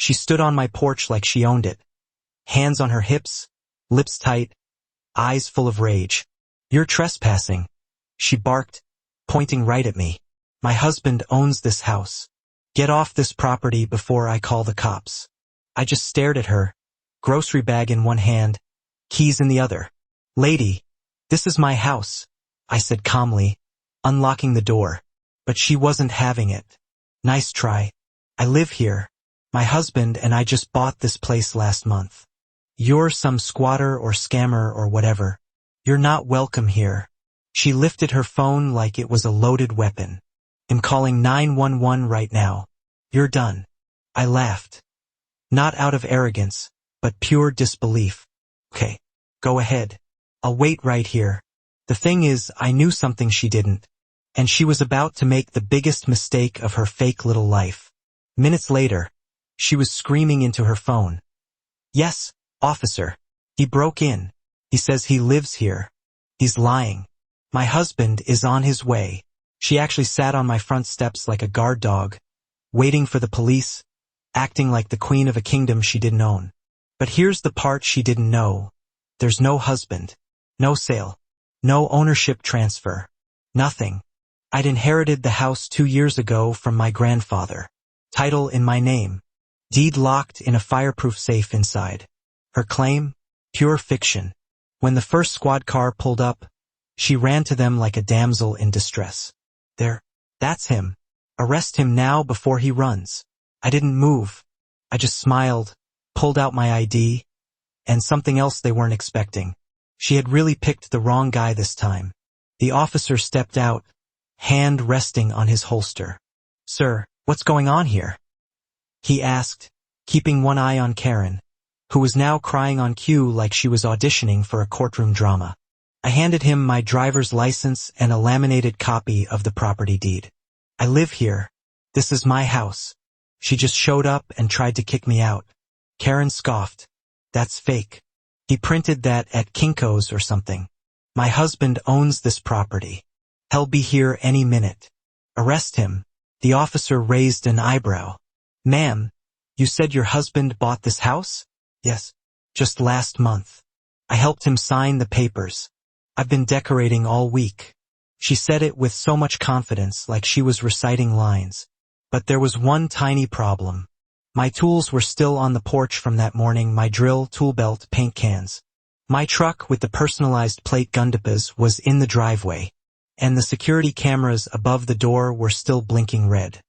She stood on my porch like she owned it. Hands on her hips, lips tight, eyes full of rage. "You're trespassing," she barked, pointing right at me. "My husband owns this house. Get off this property before I call the cops." I just stared at her, grocery bag in one hand, keys in the other. "Lady, this is my house," I said calmly, unlocking the door. But she wasn't having it. "Nice try. I live here. My husband and I just bought this place last month. You're some squatter or scammer or whatever. You're not welcome here." She lifted her phone like it was a loaded weapon. "I'm calling 911 right now. You're done." I laughed. Not out of arrogance, but pure disbelief. "Okay, go ahead. I'll wait right here." The thing is, I knew something she didn't, and she was about to make the biggest mistake of her fake little life. Minutes later, she was screaming into her phone. "Yes, officer. He broke in. He says he lives here. He's lying. My husband is on his way." She actually sat on my front steps like a guard dog, waiting for the police, acting like the queen of a kingdom she didn't own. But here's the part she didn't know. There's no husband, no sale, no ownership transfer, nothing. I'd inherited the house 2 years ago from my grandfather. Title in my name. Deed locked in a fireproof safe inside. Her claim? Pure fiction. When the first squad car pulled up, she ran to them like a damsel in distress. "There, that's him. Arrest him now before he runs." I didn't move. I just smiled, pulled out my ID, and something else they weren't expecting. She had really picked the wrong guy this time. The officer stepped out, hand resting on his holster. "Sir, what's going on here?" he asked, keeping one eye on Karen, who was now crying on cue like she was auditioning for a courtroom drama. I handed him my driver's license and a laminated copy of the property deed. "I live here. This is my house. She just showed up and tried to kick me out." Karen scoffed. "That's fake. He printed that at Kinko's or something. My husband owns this property. He'll be here any minute. Arrest him." The officer raised an eyebrow. "Ma'am, you said your husband bought this house?" "Yes, just last month. I helped him sign the papers. I've been decorating all week." She said it with so much confidence, like she was reciting lines. But there was one tiny problem. My tools were still on the porch from that morning, my drill, tool belt, paint cans. My truck with the personalized plate Gundapas was in the driveway, and the security cameras above the door were still blinking red.